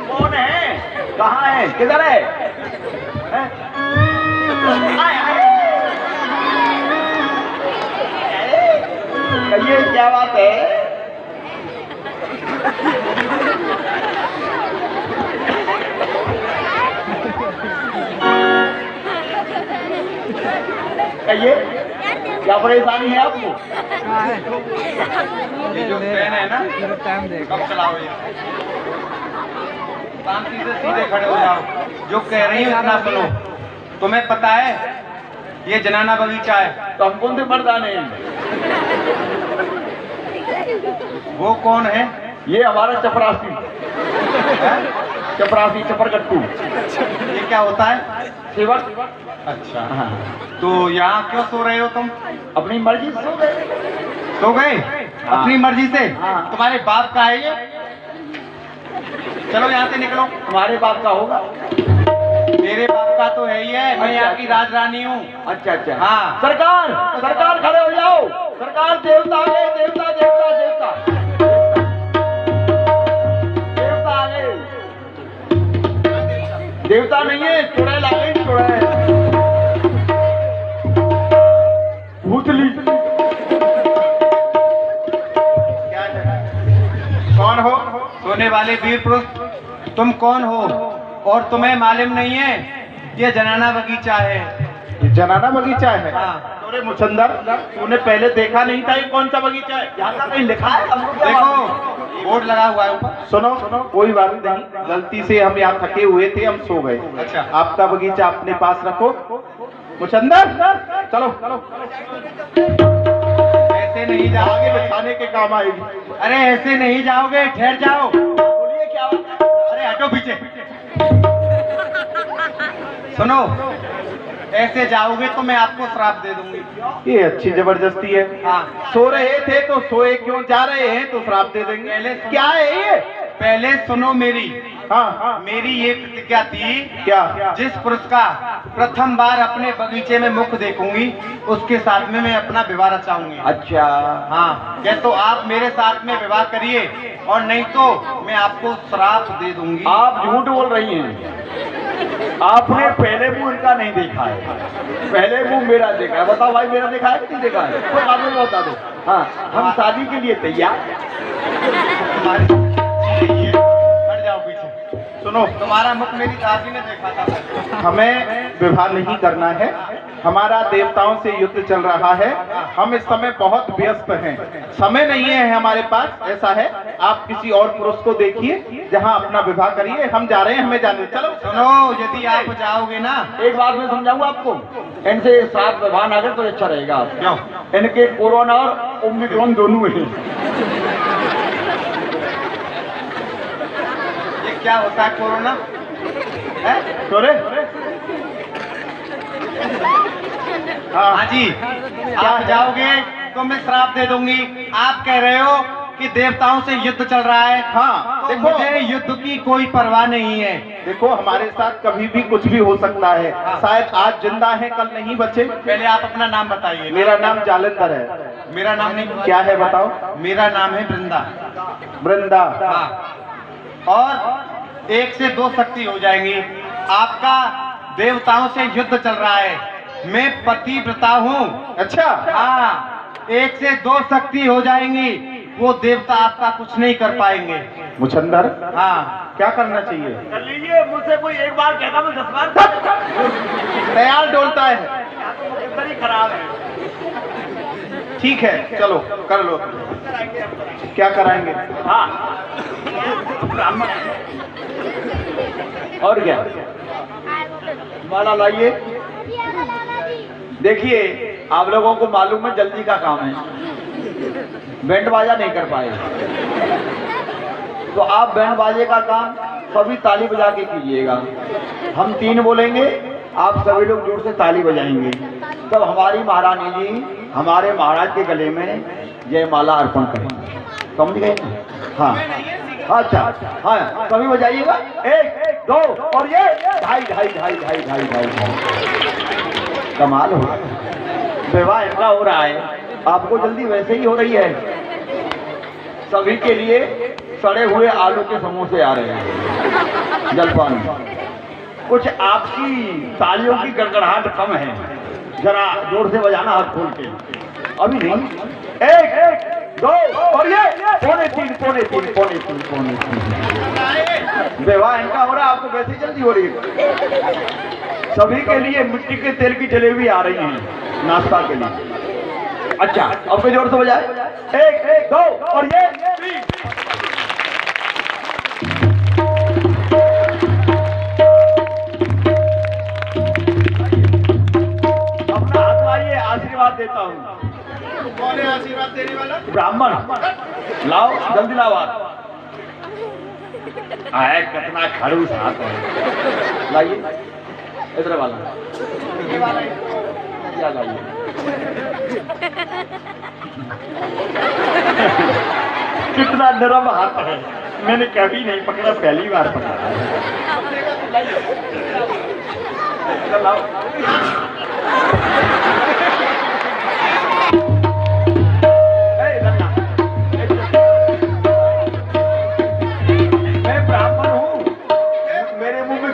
कौन है? कहाँ है? किधर है? हैं? आए, आए। ये क्या बात है? कहिए, क्या परेशानी है आपको? ये जो फैन है ना, कब चलाओ ये? शांति से सीधे खड़े हो जाओ, जो कह रही हूँ इतना सुनो। तुम्हें पता है ये जनाना बगीचा है, तो हम कौन से मर्दाने हैं? वो कौन है? ये हमारा चपरासी है? चपरासी, चपरगट्टू। ये क्या होता है? सेवक। अच्छा, हाँ। तो यहाँ क्यों सो रहे हो तुम? अपनी मर्जी से सो गए। सो गए हाँ। अपनी मर्जी से? हाँ। तुम्हारे बाप का है ये? चलो यहाँ से निकलो। हमारे बाप का होगा। मेरे बाप का तो है ही है, मैं यहाँ की राजरानी हूँ। अच्छा अच्छा। हाँ। सरकार, सरकार खड़े हो जाओ। सरकार, देवता आ गए, देवता देवता देवता देवता आ गए। देवता नहीं है, चुड़ैल आ गई, चुड़ैल। भूतली। कौन हो? सोने वाले वीर पुरुष, तुम कौन हो? और तुम्हें मालूम नहीं है ये जनाना बगीचा है? ये जनाना बगीचा है? हाँ। अरे मुचंदर, तूने पहले देखा नहीं था ये कौन सा बगीचा है? यहाँ का कहीं लिखा है? हमको क्या मालूम? देखो बोर्ड लगा हुआ है ऊपर। सुनो, कोई बात नहीं, गलती से हम यहाँ थके हुए थे, हम सो गए। अच्छा। आपका बगीचा अपने पास रखो। मुचंदर, चलो चलो। ऐसे नहीं आगे जाओगे, बिछाने के काम आएगी। अरे ऐसे नहीं जाओगे, ठहर जाओ। बोलिए क्या बात है? अरे हटो पीछे। सुनो, ऐसे जाओगे तो मैं आपको श्राप दे दूंगी। ये अच्छी जबरदस्ती है। हाँ। सो रहे थे तो सोए क्यों, जा रहे हैं तो श्राप दे देंगे। पहले क्या है ये? पहले सुनो मेरी। हाँ हाँ। मेरी ये प्रतिज्ञा थी, क्या? जिस पुरुष का प्रथम बार अपने बगीचे में मुख देखूंगी उसके साथ में मैं अपना विवाह रचाऊंगी। अच्छा। हाँ, या तो आप मेरे साथ में विवाह करिए और नहीं तो मैं आपको श्राप दे दूंगी। आप झूठ बोल रही हैं। आपने पहले मुंह इनका नहीं देखा है, पहले मुंह मेरा देखा है। बताओ भाई, मेरा देखा है कि नहीं देखा है? कोई बात नहीं, बता दो। हाँ, हम शादी के लिए तैयार। हट जाओ पीछे। सुनो, तुम्हारा मुख मेरी दादी ने देखा था। हमें विवाह नहीं करना है, हमारा देवताओं से युद्ध चल रहा है। हम इस समय बहुत व्यस्त हैं, समय नहीं है हमारे पास। ऐसा है, आप किसी और पुरुष को देखिए, जहां अपना विवाह करिए। हम जा रहे हैं, हमें जाने। चलो सुनो, यदि आप जाओगे ना, एक बात मैं समझाऊंगा आपको, इनसे साथ व्यवहार ना करें तो अच्छा रहेगा। क्यों? इनके कोरोना और ओमिक्रॉन दोनों हैं। ये क्या होता है कोरोना? है? हाँ जी, आप जाओगे तो मैं श्राप दे दूंगी। आप कह रहे हो कि देवताओं से युद्ध चल रहा है। हाँ, तो देखो, मुझे युद्ध की कोई परवाह नहीं है। देखो, हमारे साथ कभी भी कुछ भी हो सकता है। शायद आज जिंदा है, कल नहीं बचे। पहले आप अपना नाम बताइए। मेरा नाम जालंधर है। मेरा नाम नहीं। क्या है बताओ? मेरा नाम है वृंदा। वृंदा। हाँ। और 1 से 2 शक्ति हो जाएंगी। आपका देवताओं से युद्ध चल रहा है, मैं पतिव्रता हूँ। अच्छा। हाँ, 1 से 2 शक्ति हो जाएंगी, वो देवता आपका कुछ नहीं कर पाएंगे। मुचंदर, हाँ, क्या करना चाहिए? कर लीजिए, मुझसे कोई एक बार कहता मैं 10 बार। तैयार डोलता है। मुकद्दर ही खराब है। ठीक है, चलो कर लो। क्या कराएंगे? हाँ, ब्राह्मण और क्या? माला लाइए। देखिए, आप लोगों को मालूम है जल्दी का काम है, बैंड बाजा नहीं कर पाए, तो आप बैंड बाजे का काम सभी ताली बजा के कीजिएगा। हम 3 बोलेंगे, आप सभी लोग जोर से ताली बजाएंगे। तब हमारी महारानी जी हमारे महाराज के गले में जयमाला अर्पण करेंगे। समझ गए ना? हाँ, अच्छा, हाँ, सभी बजाइएगा। 1 2 और ये ढाई ढाई ढाई ढाई ढाई ढाई। कमाल हो, विवाह इनका हो रहा है, आपको जल्दी वैसे ही हो रही है। सभी के लिए सड़े हुए आलू के समोसे आ रहे हैं जलपान। कुछ आपकी तालियों की गड़गड़ाहट कम है, जरा जोर से बजाना हाथ खोल के। अभी नहीं। 1 2 और ये पौने तीन। विवाह इनका हो रहा है, आपको वैसे जल्दी हो रही है। सभी के लिए मिट्टी के तेल की जलेबी आ रही है। नाश्ता के लिए। अच्छा, अब पे जोर से बजाए, 1 2 और ये 3। अपना हाथ लाइए, आशीर्वाद देता हूँ। कौन है आशीर्वाद देने वाला? ब्राह्मण लाओ, जल्दी लाओ हाथ। आए कितना खड़ूस हाथ है, लाइए इधर वाला, ये वाला क्या लाइए। कितना नरम हाथ है, मैंने कभी नहीं पकड़ा, पहली बार पकड़ा। इधर लाओ।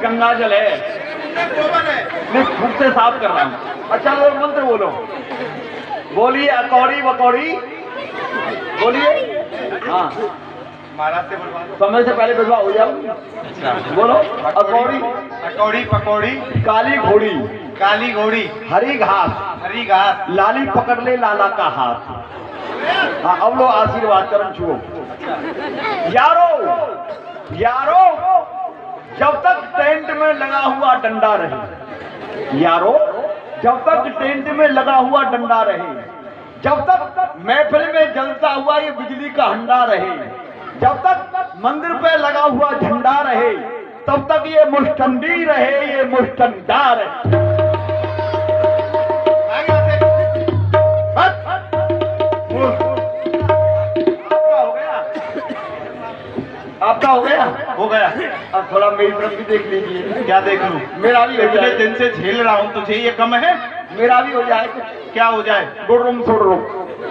गंगा जल है, मैं खुद से साफ कर रहा हूँ। अच्छा लोग मंत्र बोलो, बोलिए अकौड़ी बकौड़ी, बोलिए। हाँ, महाराज से बोलवा दो। समय से पहले विधवा हो जाओ। बोलो अकौड़ी अकौड़ी पकौड़ी, काली घोड़ी, काली घोड़ी, हरी घास, हरी घास, लाली पकड़ ले लाला का हाथ। हाँ, अब लो आशीर्वाद, चरण छुओ। यारो यारो, जब तक टेंट में लगा हुआ डंडा रहे, यारो जब तक टेंट में लगा हुआ डंडा रहे, जब तक महफिल में जलता हुआ ये बिजली का हंडा रहे, जब तक मंदिर पे लगा हुआ झंडा रहे, तब तक ये मुष्टंडी रहे, ये मुष्टंडा रहे। आपका हो गया? हो गया। अब थोड़ा मेरी तरफ भी देख लीजिए। क्या देख लूं? मेरा भी हो इतने जाए, दिन से झेल रहा हूँ, तुझे ये कम है? मेरा भी हो जाए कुछ। क्या हो जाए? गुडरुम सुडरुम,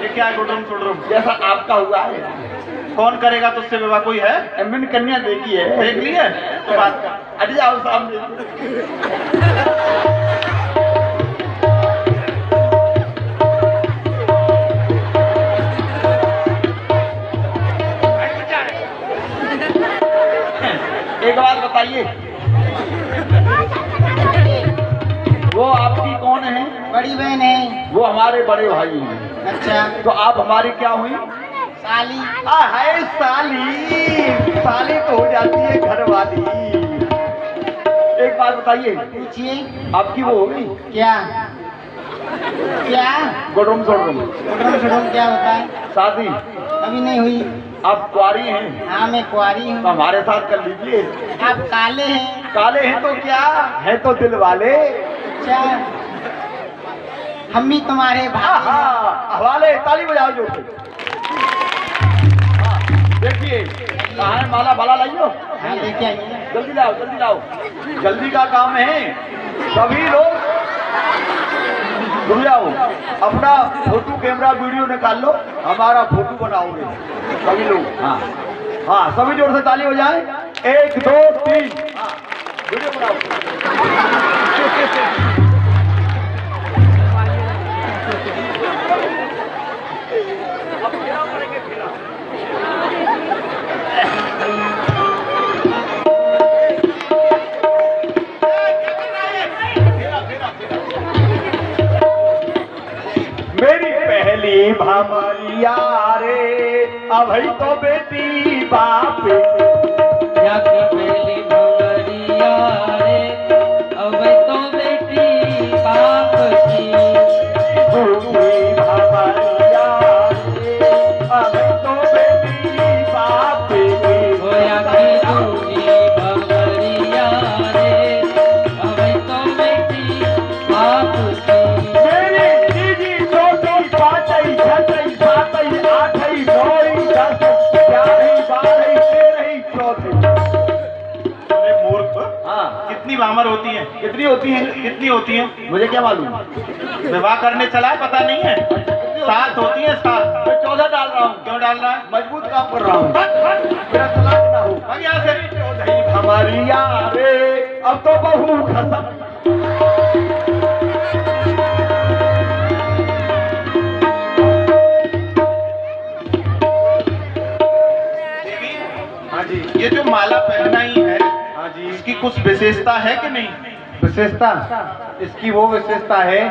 ये क्या है गुडरुम सुडरुम? जैसा आपका हुआ है। कौन करेगा तुझसे विवाह? कोई है? मैंने कन्या देखी है। देख ली है तो बात कर। हट जाओ सामने। एक बात बताइए, वो आपकी कौन है? बड़ी बहन है। वो हमारे बड़े भाई हैं। अच्छा, तो आप हमारी क्या हुई? साली। है साली, साली तो हो जाती है घर वाली। एक बात बताइए, पूछिए। आपकी वो हो गई क्या क्या? गुडरुम सुडरुम, गुडरुम सुडरुम क्या होता है? शादी? अभी नहीं हुई। आप कुंवारी हैं? हाँ, मैं कुंवारी तो हूँ। हमारे साथ कर लीजिए। आप काले हैं। काले हैं तो क्या है, तो दिल वाले। अच्छा, हम भी तुम्हारे भाई हैं। हवाले, ताली बजाओ जो। देखिए कहाँ है माला, बाला लाइयो। हाँ, लेके आइए। जल्दी लाओ, जल्दी लाओ, जल्दी का काम है। सभी लोग रुक जाओ, अपना फोटो कैमरा वीडियो निकाल लो, हमारा फोटो बनाओगे सभी लोग। हाँ हाँ, सभी जोर से ताली हो जाए। 1 2 3। हाँ, वीडियो बनाओ। मेरी पहली भमरिया रे, अभी तो बेटी बाप या की पहली भंवरिया रे, अब तो बेटी बाप की। दूसरी भमरिया रे, अभी तो बेटी बाप की। होया की दूजी भंवरिया रे, अब तो बेटी बाप की। मेरी तीजी चौथी पांचई छठई सातई आठई नौई 10 11 12 13 चौथी। अरे मूर्ख, हाँ, कितनी भामर होती हैं? कितनी होती है? कितनी होती हैं? मुझे क्या मालूम? विवाह करने चला है, पता नहीं है? 7 होती हैं, 7। मैं 14 डाल रहा हूँ। क्यों डाल रहा है? मजबूत काम कर रहा हूँ, मेरा तलाक ना हो। भाग यहाँ से। हमारी यारे, अब तो बहू खत्म। देवी, हाँ जी, ये जो माला पहना ही है, हाँ जी। इसकी कुछ विशेषता है कि नहीं? विशेषता, इसकी वो विशेषता है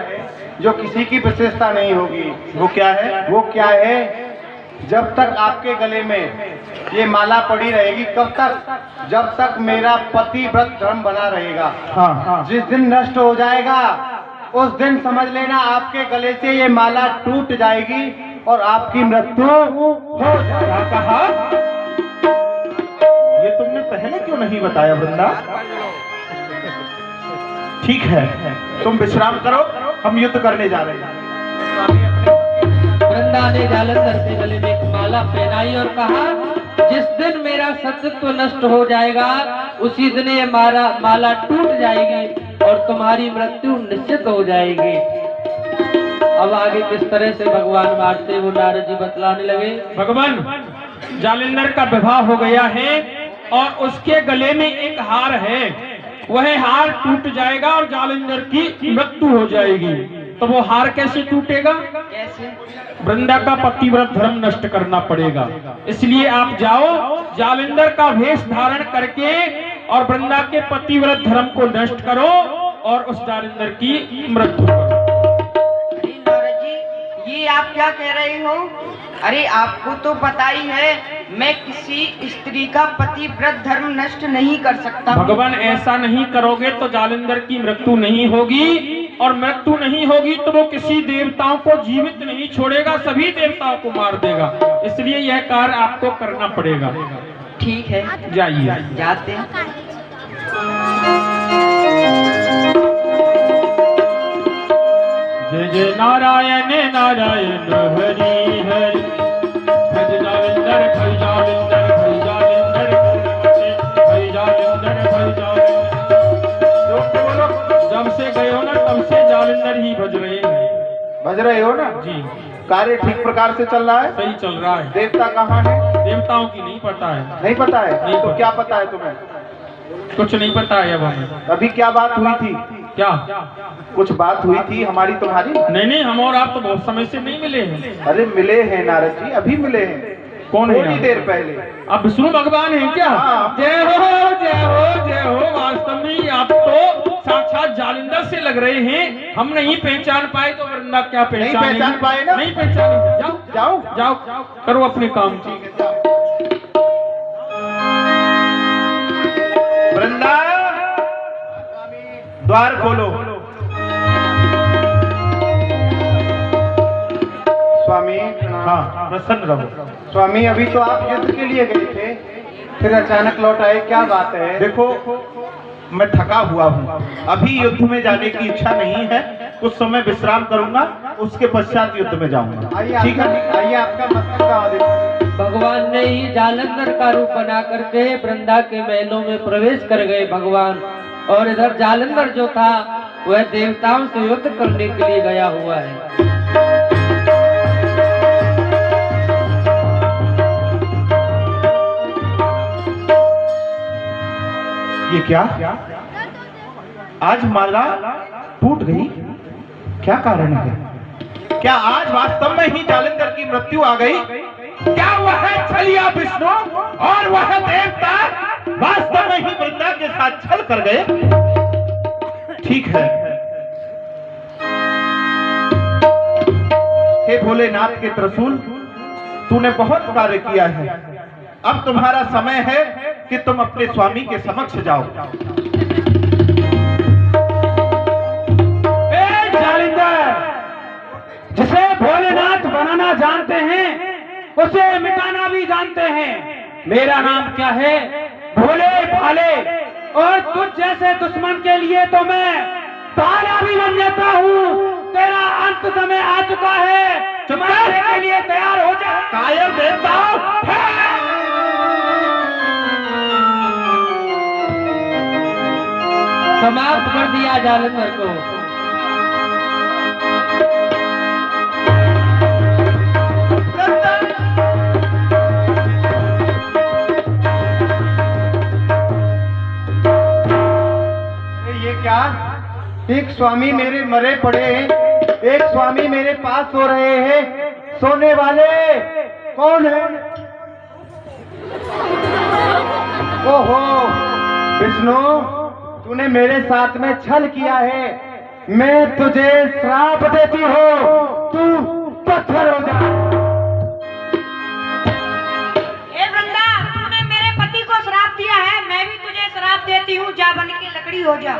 जो किसी की विशेषता नहीं होगी। वो क्या है? वो क्या है? जब तक आपके गले में ये माला पड़ी रहेगी, कब तक? जब तक मेरा पतिव्रत धर्म बना रहेगा। हाँ। जिस दिन नष्ट हो जाएगा उस दिन समझ लेना आपके गले से ये माला टूट जाएगी और आपकी मृत्यु हो जाएगी। कहा? ये तुमने पहले क्यों नहीं बताया वृंदा? ठीक है, तुम विश्राम करो, हम युद्ध करने जा रहे हैं। वृंदा ने जालंधर के गले में एक माला पहनाई और कहा, जिस दिन मेरा सत्यत्व नष्ट हो जाएगा उसी दिन ये माला टूट जाएगी और तुम्हारी मृत्यु निश्चित हो जाएगी। अब आगे किस तरह से भगवान मारते वो नारद जी बतलाने लगे। भगवान, जालंधर का विवाह हो गया है और उसके गले में एक हार है, वह हार टूट जाएगा और जालंधर की मृत्यु हो जाएगी। तो वो हार कैसे टूटेगा? कैसे? वृंदा का पतिव्रत धर्म नष्ट करना पड़ेगा। इसलिए आप जाओ, जालंधर का वेश धारण करके और वृंदा के पतिव्रत धर्म को नष्ट करो और उस जालंधर की मृत्यु करो। अरे नारद जी, ये आप क्या कह रहे हो? अरे आपको तो पता ही है मैं किसी स्त्री का पतिव्रत धर्म नष्ट नहीं कर सकता। भगवान, ऐसा नहीं करोगे तो जालंधर की मृत्यु नहीं होगी और मृत्यु नहीं होगी तो वो किसी देवताओं को जीवित नहीं छोड़ेगा, सभी देवताओं को मार देगा। इसलिए यह कार्य आपको करना पड़ेगा। ठीक है, जाइए। जाते हैं। जय जय नारायण नारायण हरि हरि, भज जालंधर भज जालंधर भज जालंधर भज जालंधर भज जालंधर। जब से गए हो ना तब से जालंधर ही भज रहे हैं। बज रहे हो ना? जी, कार्य ठीक प्रकार से चल रहा है? सही चल रहा है। देवता कहाँ है? देवताओं की नहीं पता है। नहीं पता है? नहीं तो पता। क्या पता है तुम्हें? कुछ नहीं पता है अब हमें। अभी क्या बात हुई थी? क्या? कुछ बात हुई थी हमारी तुम्हारी? नहीं, हम और आप तो बहुत समय से नहीं मिले हैं। अरे मिले हैं नारद जी, अभी मिले हैं। कौन है? थोड़ी देर पहले। आप विष्णु भगवान हैं क्या? हाँ। जय हो जय हो जय हो। वास्तव में आप तो साक्षात जालंधर से लग रहे हैं। हम नहीं पहचान पाए तो वृंदा क्या पहचान? नहीं पहचान पाए ना? नहीं पहचान। जाओ जाओ जाओ, करो अपने काम। वृंदा, द्वार खोलो। स्वामी हाँ, प्रसन्न रहो। स्वामी, अभी तो आप युद्ध के लिए गए थे, फिर अचानक लौट आए, क्या बात है? देखो, मैं थका हुआ हूँ, अभी युद्ध में जाने की इच्छा नहीं है। कुछ समय विश्राम करूंगा, उसके पश्चात युद्ध में जाऊंगा। आइए, ठीक है? आइए, आपका मस्तक का आदेश। भगवान ने ही जालंधर का रूप बना करके वृंदा के महलों में प्रवेश कर गए भगवान। और इधर जालंधर जो था वह देवताओं से युद्ध करने के लिए गया हुआ है। ये क्या? आज माला टूट गई, क्या कारण है? क्या आज वास्तव में ही जालंधर की मृत्यु आ गई? क्या वह छलिया विष्णु और वह देवता वास्तव में ही वृंदा के साथ छल कर गए? ठीक है, हे भोलेनाथ के त्रिशूल, तूने बहुत कार्य किया है। अब तुम्हारा समय है कि तुम अपने स्वामी के समक्ष जाओ। जालंधर, जिसे भोलेनाथ बनाना जानते हैं उसे मिटाना भी जानते हैं। मेरा नाम क्या है? भोले भाले। और तुझ जैसे दुश्मन के लिए तो मैं भाला भी बन जाता हूँ। तेरा अंत समय आ चुका है, मरने के लिए तैयार हो जा। कायर देवता, समाप्त कर दिया जालंधर को। ये क्या? एक स्वामी मेरे मरे पड़े हैं, एक स्वामी मेरे पास सो रहे हैं। सोने वाले कौन है? ओहो विष्णु, तूने मेरे साथ में छल किया है। मैं तुझे श्राप देती हूँ, तू पत्थर हो जा। ए वृंदा, तूने मेरे पति को श्राप दिया है, मैं भी तुझे श्राप देती हूँ, जा बन के लकड़ी हो जा।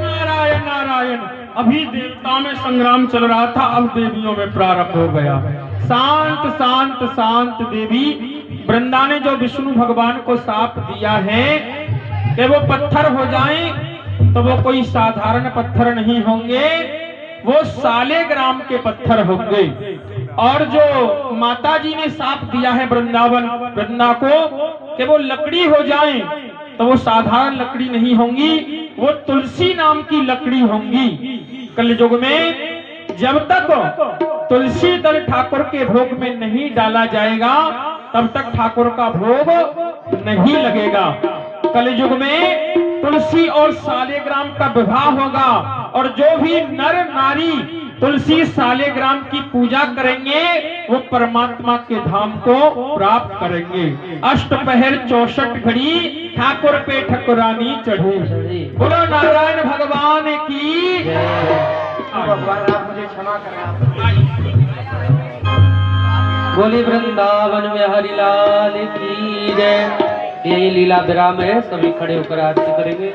नारायण नारायण, अभी देवताओं में संग्राम चल रहा था, अब देवियों में प्रारंभ हो गया। शांत शांत शांत देवी। वृंदा ने जो विष्णु भगवान को शाप दिया है कि वो पत्थर हो जाएं, तो वो कोई साधारण पत्थर नहीं होंगे, वो सालेग्राम के पत्थर होंगे। और जो माता जी ने शाप दिया है वृंदा को कि वो लकड़ी हो जाएं, तो वो साधारण लकड़ी नहीं होंगी, वो तुलसी नाम की लकड़ी होंगी। कलयुग में जब तक तुलसी दल ठाकुर के भोग में नहीं डाला जाएगा, तब तक ठाकुर का भोग नहीं लगेगा। कलयुग में तुलसी और सालेग्राम का विवाह होगा, और जो भी नर नारी तुलसी सालेग्राम की पूजा करेंगे, वो परमात्मा के धाम को प्राप्त करेंगे। अष्टपहर 64 घड़ी ठाकुर पे ठकुरानी चढ़े। बोलो नारायण भगवान की। भगवान आप मुझे क्षमा करें। बोली वृंदावन में हरिलाल की जय। ये लीला विराम है, सभी खड़े होकर आरती करेंगे।